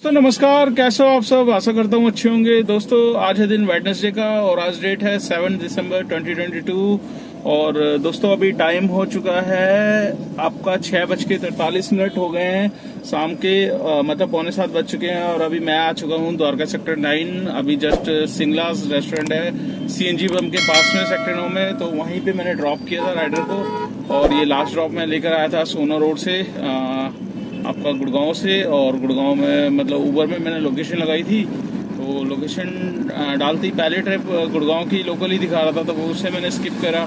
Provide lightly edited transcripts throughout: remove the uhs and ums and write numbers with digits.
तो नमस्कार, कैसे हो आप सब। आशा करता हूँ अच्छे होंगे। दोस्तों, आज है दिन वेडनेसडे का और आज डेट है 7 दिसंबर 2022। और दोस्तों, अभी टाइम हो चुका है आपका 6:43 हो गए हैं शाम के। मतलब पौने 7 बज चुके हैं और अभी मैं आ चुका हूँ द्वारका सेक्टर 9। अभी जस्ट सिंगलास रेस्टोरेंट है सीएनजी बम के पास में सेक्टर 9 में, तो वहीं पे मैंने ड्रॉप किया था राइडर को। और ये लास्ट ड्रॉप मैं लेकर आया था सोना रोड से आपका गुड़गांव से। और गुड़गांव में मतलब ऊबर में मैंने लोकेशन लगाई थी, तो लोकेशन डालती पहले ट्रिप गुड़गांव की लोकल ही दिखा रहा था, तो वो उससे मैंने स्किप करा।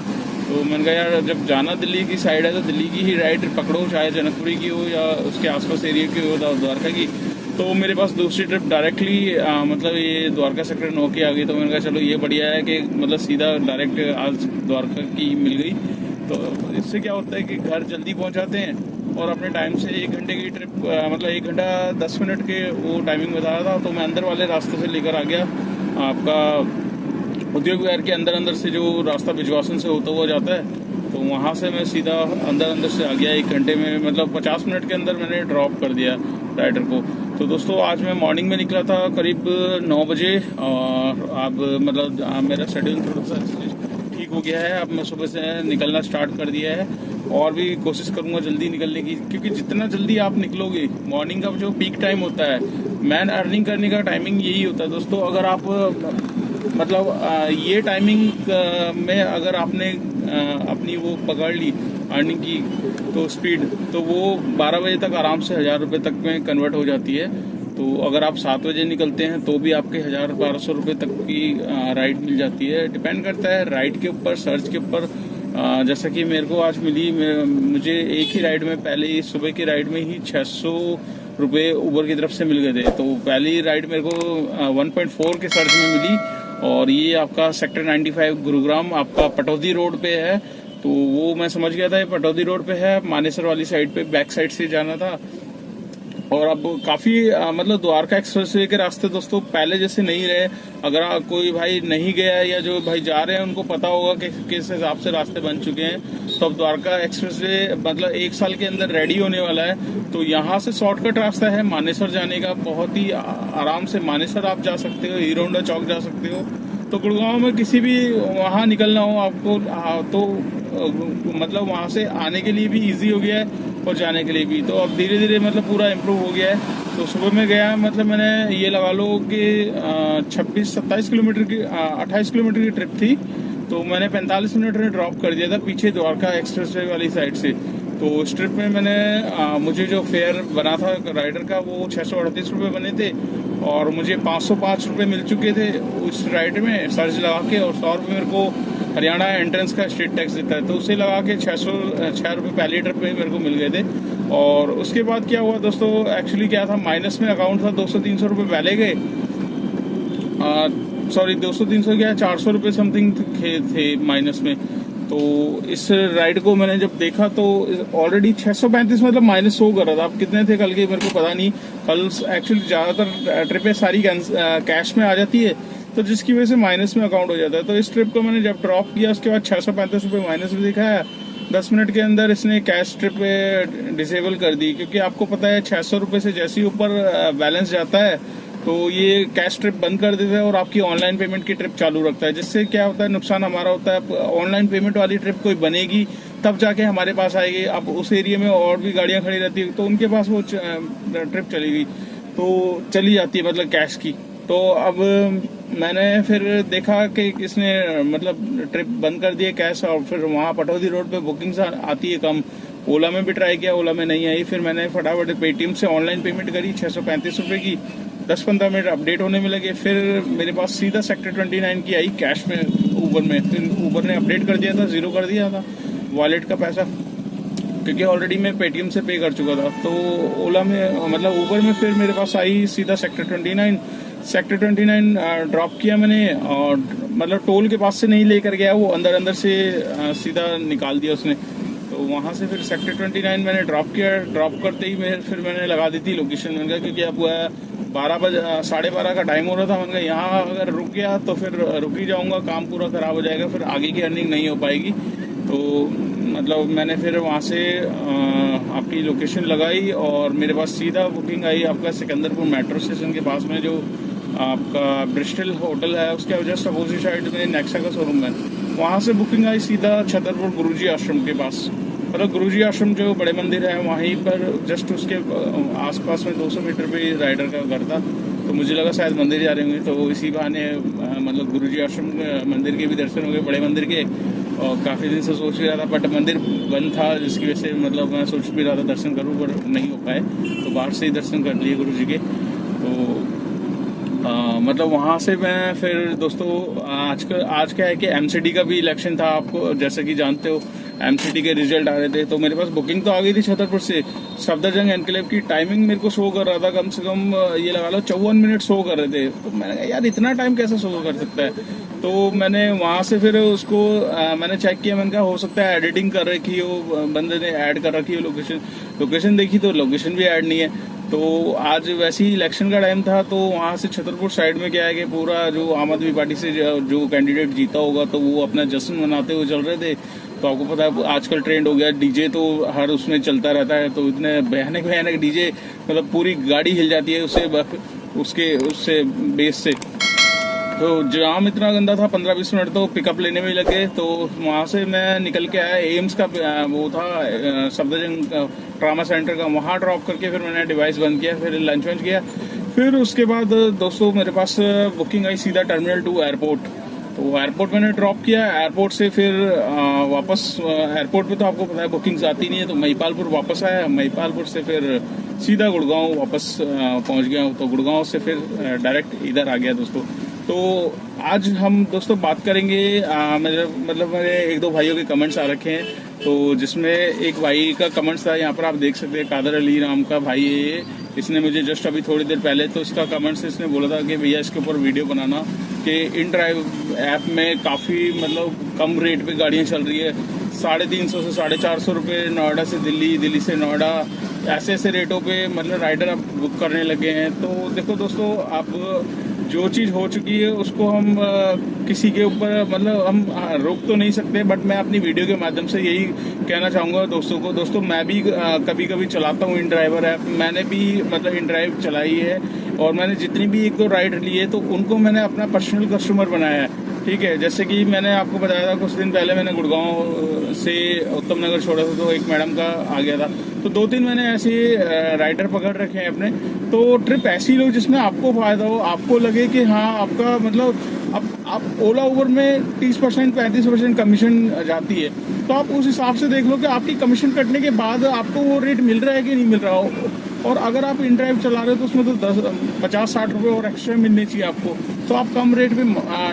तो मैंने कहा यार, जब जाना दिल्ली की साइड है तो दिल्ली की ही राइड पकड़ो, चाहे जनकपुरी की हो या उसके आसपास एरिया की हो, द्वारका की। तो मेरे पास दूसरी ट्रिप डायरेक्टली मतलब ये द्वारका सेक्टर 9 की आ गई। तो मैंने कहा चलो ये बढ़िया है कि मतलब सीधा डायरेक्ट आज द्वारका की मिल गई। तो इससे क्या होता है कि घर जल्दी पहुंच जाते हैं और अपने टाइम से 1 घंटे की ट्रिप मतलब 1 घंटा 10 मिनट के वो टाइमिंग बता रहा था। तो मैं अंदर वाले रास्ते से लेकर आ गया आपका उद्योग विहार के अंदर से जो रास्ता बिजवासन से होता हुआ जाता है, तो वहाँ से मैं सीधा अंदर से आ गया 1 घंटे में, मतलब 50 मिनट के अंदर मैंने ड्रॉप कर दिया राइडर को। तो दोस्तों, आज मैं मॉर्निंग में निकला था करीब 9 बजे और अब मतलब मेरा शेड्यूल थोड़ा सा ठीक हो गया है। अब मैं सुबह से निकलना स्टार्ट कर दिया है और भी कोशिश करूंगा जल्दी निकलने की, क्योंकि जितना जल्दी आप निकलोगे, मॉर्निंग का जो पीक टाइम होता है, मैन अर्निंग करने का टाइमिंग यही होता है दोस्तों। अगर आप मतलब ये टाइमिंग में अगर आपने अपनी वो पकड़ ली अर्निंग की तो स्पीड, तो वो 12 बजे तक आराम से 1000 रुपये तक में कन्वर्ट हो जाती है। तो अगर आप 7 बजे निकलते हैं तो भी आपके 1000-1200 रुपये तक की राइड मिल जाती है। डिपेंड करता है राइड के ऊपर, सर्च के ऊपर। जैसा कि मेरे को आज मिली, मुझे एक ही राइड में, पहले सुबह की राइड में ही 600 रुपये ऊबर की तरफ से मिल गए थे। तो पहली राइड मेरे को 1.4 के सर्च में मिली और ये आपका सेक्टर 95 गुरुग्राम आपका पटौदी रोड पे है। तो वो मैं समझ गया था ये पटौदी रोड पे है, मानेसर वाली साइड पे बैक साइड से जाना था। और अब काफी मतलब द्वारका एक्सप्रेसवे के रास्ते दोस्तों पहले जैसे नहीं रहे। अगर कोई भाई नहीं गया है या जो भाई जा रहे हैं उनको पता होगा कि किस हिसाब से रास्ते बन चुके हैं। तो अब द्वारका एक्सप्रेसवे मतलब 1 साल के अंदर रेडी होने वाला है। तो यहाँ से शॉर्टकट रास्ता है मानेसर जाने का, बहुत ही आराम से मानेसर आप जा सकते हो, हीरो होंडा चौक जा सकते हो। तो गुड़गांव में किसी भी वहाँ निकलना हो आपको तो मतलब वहाँ से आने के लिए भी इजी हो गया है और जाने के लिए भी। तो अब धीरे धीरे मतलब पूरा इम्प्रूव हो गया है। तो सुबह में गया मतलब मैंने ये लगा लो कि 26-27 किलोमीटर की 28 किलोमीटर की ट्रिप थी। तो मैंने 45 मिनट में ड्रॉप कर दिया था पीछे द्वारका एक्सप्रेसवे वाली साइड से। तो उस ट्रिप में मैंने मुझे जो फेयर बना था राइडर का वो 638 रुपये बने थे और मुझे 505 रुपये मिल चुके थे उस राइड में सर्च लगा के। और 100 रुपये मेरे को हरियाणा एंट्रेंस का स्टेट टैक्स देता है, तो उसे लगा के 6 रुपये पहली ट्रिप में मेरे को मिल गए थे। और उसके बाद क्या हुआ दोस्तों, एक्चुअली क्या था, माइनस में अकाउंट था, 200-300 रुपये पहले गए, सॉरी 200-300 क्या 400 रुपये समथिंग थे माइनस में। तो इस राइड को मैंने जब देखा तो ऑलरेडी 635 मतलब माइनस शो कर रहा था। अब कितने थे कल के मेरे को पता नहीं, कल एक्चुअली ज़्यादातर ट्रिपें सारी कैश में आ जाती है, तो जिसकी वजह से माइनस में अकाउंट हो जाता है। तो इस ट्रिप को मैंने जब ड्रॉप किया उसके बाद 635 रुपये माइनस में दिखाया। 10 मिनट के अंदर इसने कैश ट्रिप डिसेबल कर दी, क्योंकि आपको पता है 600 रुपये से जैसे ही ऊपर बैलेंस जाता है तो ये कैश ट्रिप बंद कर देता है और आपकी ऑनलाइन पेमेंट की ट्रिप चालू रखता है। जिससे क्या होता है, नुकसान हमारा होता है। ऑनलाइन पेमेंट वाली ट्रिप कोई बनेगी तब जाके हमारे पास आएगी। अब उस एरिया में और भी गाड़ियां खड़ी रहती है तो उनके पास वो ट्रिप चली गई, तो चली जाती है मतलब कैश की। तो अब मैंने फिर देखा कि इसने मतलब ट्रिप बंद कर दिए कैश। और फिर वहाँ पटौदी रोड पे बुकिंग्स आती है कम। ओला में भी ट्राई किया, ओला में नहीं आई। फिर मैंने फटाफट पेटीएम से ऑनलाइन पेमेंट करी 635 रुपये की। 10-15 मिनट अपडेट होने में लगे, फिर मेरे पास सीधा सेक्टर 29 की आई कैश में ऊबर में। फिर ऊबर ने अपडेट कर दिया था, 0 कर दिया था वॉलेट का पैसा, क्योंकि ऑलरेडी मैं पेटीएम से पे कर चुका था। तो ओला में मतलब ऊबर में फिर मेरे पास आई सीधा सेक्टर 29। सेक्टर 29 ड्रॉप किया मैंने और मतलब टोल के पास से नहीं लेकर गया, वो अंदर से सीधा निकाल दिया उसने। तो वहाँ से फिर सेक्टर 29 मैंने ड्रॉप किया। ड्रॉप करते ही फिर मैंने लगा दी थी लोकेशन। मैंने कहा क्योंकि अब 12 का टाइम हो रहा था, मैंने कहा यहाँ अगर रुक गया तो फिर रुक ही जाऊँगा, काम पूरा ख़राब हो जाएगा, फिर आगे की अर्निंग नहीं हो पाएगी। तो मतलब मैंने फिर वहाँ से आपकी लोकेशन लगाई और मेरे पास सीधा बुकिंग आई आपका सिकंदरपुर मेट्रो स्टेशन के पास में जो आपका ब्रिस्टल होटल है उसके जस्ट अपोजिट साइड में नेक्सा का शोरूम है। वहाँ से बुकिंग आई सीधा छतरपुर गुरुजी आश्रम के पास। मतलब गुरुजी आश्रम जो बड़े मंदिर है वहीं पर जस्ट उसके आसपास में 200 मीटर पे राइडर का घर था, तो मुझे लगा शायद मंदिर जा रहे होंगे, तो इसी बहाने मतलब गुरुजी आश्रम मंदिर के भी दर्शन हो गए, बड़े मंदिर के। और काफ़ी दिन से सोच भी रहा था बट मंदिर बंद था, जिसकी वजह से मतलब मैं सोच भी रहा था दर्शन करूँ पर नहीं हो पाए, तो बाहर से ही दर्शन कर लिए गुरुजी के। तो मतलब वहाँ से मैं फिर दोस्तों आज क्या है कि एमसीडी का भी इलेक्शन था, आपको जैसे कि जानते हो एमसीडी के रिजल्ट आ रहे थे, तो मेरे पास बुकिंग तो आ गई थी छतरपुर से। सफदरजंग एनक्लेव की टाइमिंग मेरे को शो कर रहा था, कम से कम ये लगा लो 54 मिनट शो कर रहे थे। तो मैंने कहा यार इतना टाइम कैसे शो कर सकता है, तो मैंने वहाँ से फिर उसको मैंने चेक किया, मैंने कहा हो सकता है एडिटिंग कर रखी हो, बंदे ने ऐड कर रखी हो लोकेशन देखी तो लोकेशन भी ऐड नहीं है। तो आज वैसे ही इलेक्शन का टाइम था, तो वहाँ से छतरपुर साइड में क्या है कि पूरा जो आम आदमी पार्टी से जो कैंडिडेट जीता होगा तो वो अपना जश्न मनाते हुए चल रहे थे। तो आपको पता है आजकल ट्रेंड हो गया, डीजे तो हर उसमें चलता रहता है, तो इतने भयानक डीजे, मतलब पूरी गाड़ी हिल जाती है उससे बेस से। तो जाम इतना गंदा था, 15-20 मिनट तो पिकअप लेने में ही लगे। तो वहाँ से मैं निकल के आया, एम्स का वो था सफदरजंग ट्रामा सेंटर का, वहाँ ड्रॉप करके फिर मैंने डिवाइस बंद किया, फिर लंच वंच किया। फिर उसके बाद दोस्तों मेरे पास बुकिंग आई सीधा टर्मिनल 2 एयरपोर्ट। तो एयरपोर्ट मैंने ड्रॉप किया, एयरपोर्ट से फिर वापस एयरपोर्ट पे तो आपको पता है बुकिंग्स आती नहीं है, तो महिपालपुर वापस आया, महिपालपुर से फिर सीधा गुड़गांव वापस पहुंच गया। तो गुड़गांव से फिर डायरेक्ट इधर आ गया दोस्तों। तो आज हम दोस्तों बात करेंगे मतलब मेरे एक दो भाइयों के कमेंट्स आ रखे हैं, तो जिसमें एक भाई का कमेंट्स था, यहाँ पर आप देख सकते हैं, कादर अली नाम का भाई है ये। इसने मुझे जस्ट अभी थोड़ी देर पहले तो इसका कमेंट्स इसने बोला था कि भैया इसके ऊपर वीडियो बनाना, कि इन ड्राइव ऐप में काफ़ी मतलब कम रेट पे गाड़ियाँ चल रही है, 350 से 450 रुपये नोएडा से दिल्ली, दिल्ली से नोएडा, ऐसे रेटों पे मतलब राइडर अब बुक करने लगे हैं। तो देखो दोस्तों, अब जो चीज़ हो चुकी है उसको हम किसी के ऊपर मतलब हम रोक तो नहीं सकते, बट मैं अपनी वीडियो के माध्यम से यही कहना चाहूँगा दोस्तों को। दोस्तों मैं भी कभी कभी चलाता हूँ इन ड्राइवर ऐप, मैंने भी मतलब इन ड्राइव चलाई है, और मैंने जितनी भी 1-2 राइड ली है तो उनको मैंने अपना पर्सनल कस्टमर बनाया है, ठीक है। जैसे कि मैंने आपको बताया था कुछ दिन पहले मैंने गुड़गांव से उत्तम नगर छोड़ा था, तो एक मैडम का आ गया था, तो 2-3 मैंने ऐसे राइडर पकड़ रखे हैं अपने। तो ट्रिप ऐसी लो जिसमें आपको फायदा हो, आपको लगे कि हाँ आपका मतलब आप ओला उबर में 30% 35% कमीशन जाती है, तो आप उस हिसाब से देख लो कि आपकी कमीशन कटने के बाद आपको वो रेट मिल रहा है कि नहीं मिल रहा हो। और अगर आप इन ड्राइव चला रहे हो तो उसमें तो 50-60 रुपये और एक्स्ट्रा मिलने चाहिए आपको, तो आप कम रेट पे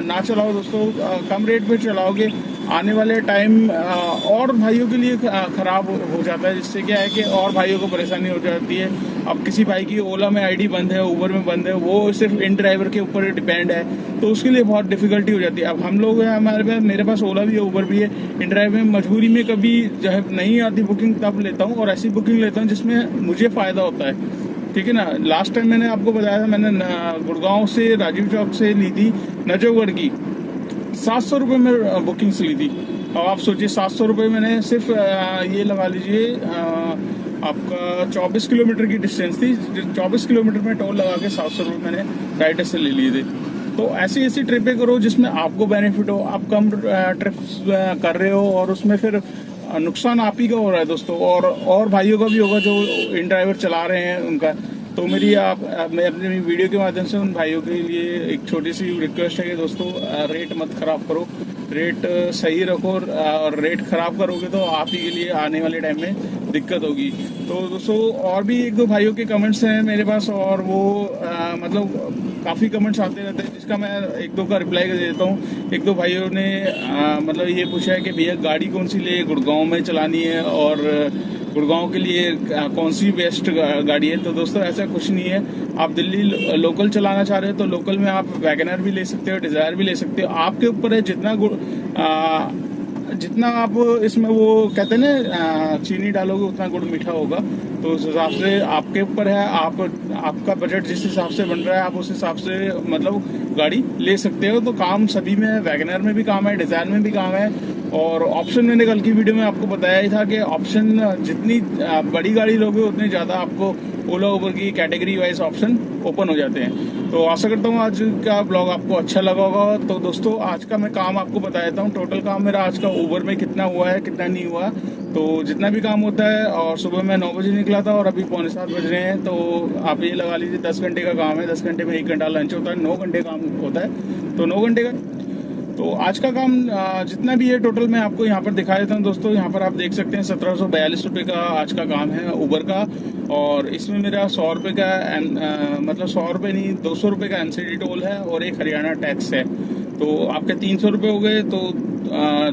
ना चलाओ दोस्तों। कम रेट पे चलाओगे आने वाले टाइम और भाइयों के लिए ख़राब हो जाता है, जिससे क्या है कि और भाइयों को परेशानी हो जाती है। अब किसी भाई की ओला में आईडी बंद है, उबर में बंद है, वो सिर्फ इन ड्राइवर के ऊपर डिपेंड है, तो उसके लिए बहुत डिफिकल्टी हो जाती है। अब हम लोग हैं, मेरे पास ओला भी है, उबर भी है, इन ड्राइव में मजबूरी में कभी जो है नहीं आती बुकिंग तब लेता हूँ, और ऐसी बुकिंग लेता हूँ जिसमें मुझे फ़ायदा होता है, ठीक है ना। लास्ट टाइम मैंने आपको बताया था, मैंने गुड़गांव से राजीव चौक से ली थी नजफगढ़ की, 700 रुपये में बुकिंग्स ली थी। और आप सोचिए 700 रुपये मैंने सिर्फ ये लगा लीजिए आपका 24 किलोमीटर की डिस्टेंस थी, 24 किलोमीटर में टोल लगा के 700 रुपये मैंने राइडर से ले लिए थे। तो ऐसी ट्रिपें करो जिसमें आपको बेनिफिट हो, आप कम ट्रिप्स कर रहे हो और उसमें फिर नुकसान आप ही का हो रहा है दोस्तों, और भाइयों का भी होगा जो इन ड्राइवर चला रहे हैं उनका। तो मैं अपनी वीडियो के माध्यम से उन भाइयों के लिए एक छोटी सी रिक्वेस्ट है कि दोस्तों रेट मत खराब करो, रेट सही रखो, और रेट खराब करोगे तो आप ही के लिए आने वाले टाइम में दिक्कत होगी। तो दोस्तों और भी 1-2 भाइयों के कमेंट्स हैं मेरे पास, और वो मतलब काफ़ी कमेंट्स आते रहते हैं, जिसका मैं 1-2 का रिप्लाई कर देता हूँ। 1-2 भाइयों ने मतलब ये पूछा है कि भैया गाड़ी कौन सी ले, गुड़गांव में चलानी है, और गुड़गांव के लिए कौन सी बेस्ट गाड़ी है। तो दोस्तों ऐसा कुछ नहीं है, आप दिल्ली लोकल चलाना चाह रहे हो तो लोकल में आप वैगनर भी ले सकते हो, डिज़ायर भी ले सकते हो, आपके ऊपर है। जितना आप इसमें वो कहते हैं ना चीनी डालोगे उतना गुड़ मीठा होगा, तो उस हिसाब से आपके ऊपर है, आपका बजट जिस हिसाब से बन रहा है आप उस हिसाब से मतलब गाड़ी ले सकते हो। तो काम सभी में है, वैगनर में भी काम है, डिज़ायर में भी काम है, और ऑप्शन मैंने कल की वीडियो में आपको बताया ही था कि ऑप्शन जितनी बड़ी गाड़ी लोगे उतनी ज़्यादा आपको ओला उबर की कैटेगरी वाइज ऑप्शन ओपन हो जाते हैं। तो आशा करता हूँ आज का ब्लॉग आपको अच्छा लगा होगा। तो दोस्तों आज का मैं काम आपको बता देता हूँ, टोटल काम मेरा आज का उबर में कितना हुआ है कितना नहीं हुआ। तो जितना भी काम होता है, और सुबह मैं 9 बजे निकला था और अभी 6:45 बज रहे हैं, तो आप ये लगा लीजिए 10 घंटे का काम है। 10 घंटे में 1 घंटा लंच होता है, 9 घंटे काम होता है, तो 9 घंटे का। तो आज का काम जितना भी है टोटल मैं आपको यहाँ पर दिखा देता हूँ। दोस्तों यहाँ पर आप देख सकते हैं 1742 रुपये का आज का काम है उबर का, और इसमें मेरा 100 रुपये का मतलब 100 रुपये नहीं 200 रुपये का MCD टोल है और एक हरियाणा टैक्स है। तो आपके 300 रुपये हो गए, तो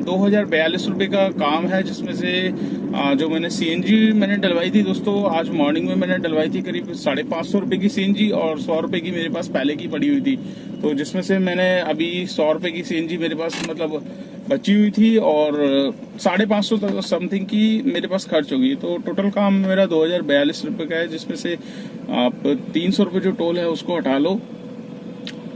2042 रुपये का काम है, जिसमें से जो मैंने CNG मैंने डलवाई थी दोस्तों, आज मॉर्निंग में मैंने डलवाई थी करीब 550 रुपये की CNG, और 100 रुपये की मेरे पास पहले की पड़ी हुई थी। तो जिसमें से मैंने अभी 100 रुपये की CNG मेरे पास मतलब बची हुई थी, और 550 समथिंग की मेरे पास खर्च होगी। तो टोटल काम मेरा 2042 रुपये का है, जिसमें से आप 300 रुपये जो टोल है उसको हटा लो।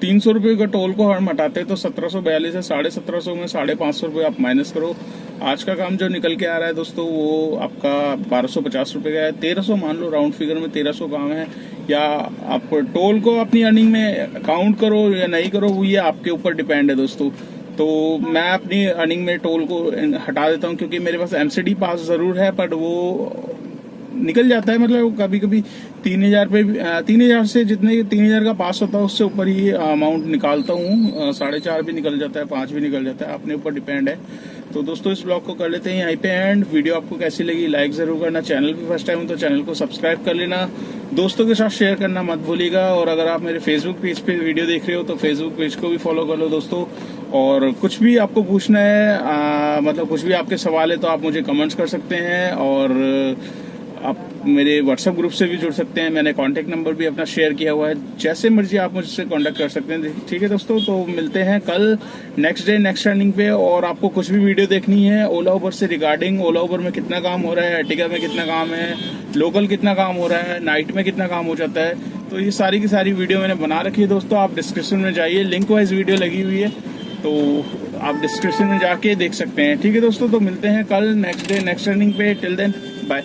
300 रुपये का टोल को हम हटाते हैं तो 1742 है, 1750 में 550 रुपये आप माइनस करो। आज का काम जो निकल के आ रहा है दोस्तों वो आपका 1250 रुपये का है। 1300 मान लो, राउंड फिगर में 1300 काम है। या आप टोल को अपनी अर्निंग में काउंट करो या नहीं करो, वो ये आपके ऊपर डिपेंड है दोस्तों। तो मैं अपनी अर्निंग में टोल को हटा देता हूँ, क्योंकि मेरे पास MCD पास जरूर है, पर वो निकल जाता है, मतलब कभी कभी 3000 पे 3000 से जितने 3000 का पास होता है उससे ऊपर ही अमाउंट निकालता हूँ। 4.5 भी निकल जाता है, 5 भी निकल जाता है, अपने ऊपर डिपेंड है। तो दोस्तों इस ब्लॉग को कर लेते हैं यहीं पे एंड। वीडियो आपको कैसी लगी लाइक जरूर करना, चैनल पे फर्स्ट टाइम हो तो चैनल को सब्सक्राइब कर लेना, दोस्तों के साथ शेयर करना मत भूलिएगा। और अगर आप मेरे फेसबुक पेज पे वीडियो देख रहे हो तो फेसबुक पेज को भी फॉलो कर लो दोस्तों। और कुछ भी आपको पूछना है मतलब कुछ भी आपके सवाल है तो आप मुझे कमेंट्स कर सकते हैं, और आप मेरे व्हाट्सएप ग्रुप से भी जुड़ सकते हैं। मैंने कांटेक्ट नंबर भी अपना शेयर किया हुआ है, जैसे मर्जी आप मुझसे कांटेक्ट कर सकते हैं। ठीक है दोस्तों, तो मिलते हैं कल नेक्स्ट डे नेक्स्ट रनिंग पे। और आपको कुछ भी वीडियो देखनी है ओला उबर से रिगार्डिंग, ओला उबर में कितना काम हो रहा है, अर्टिगा में कितना काम है, लोकल कितना काम हो रहा है, नाइट में कितना काम हो जाता है, तो ये सारी की सारी वीडियो मैंने बना रखी है दोस्तों। आप डिस्क्रिप्शन में जाइए, लिंक वाइज वीडियो लगी हुई है, तो आप डिस्क्रिप्शन में जाके देख सकते हैं। ठीक है दोस्तों, तो मिलते हैं कल नेक्स्ट डे नेक्स्ट रनिंग पे। Till then bye.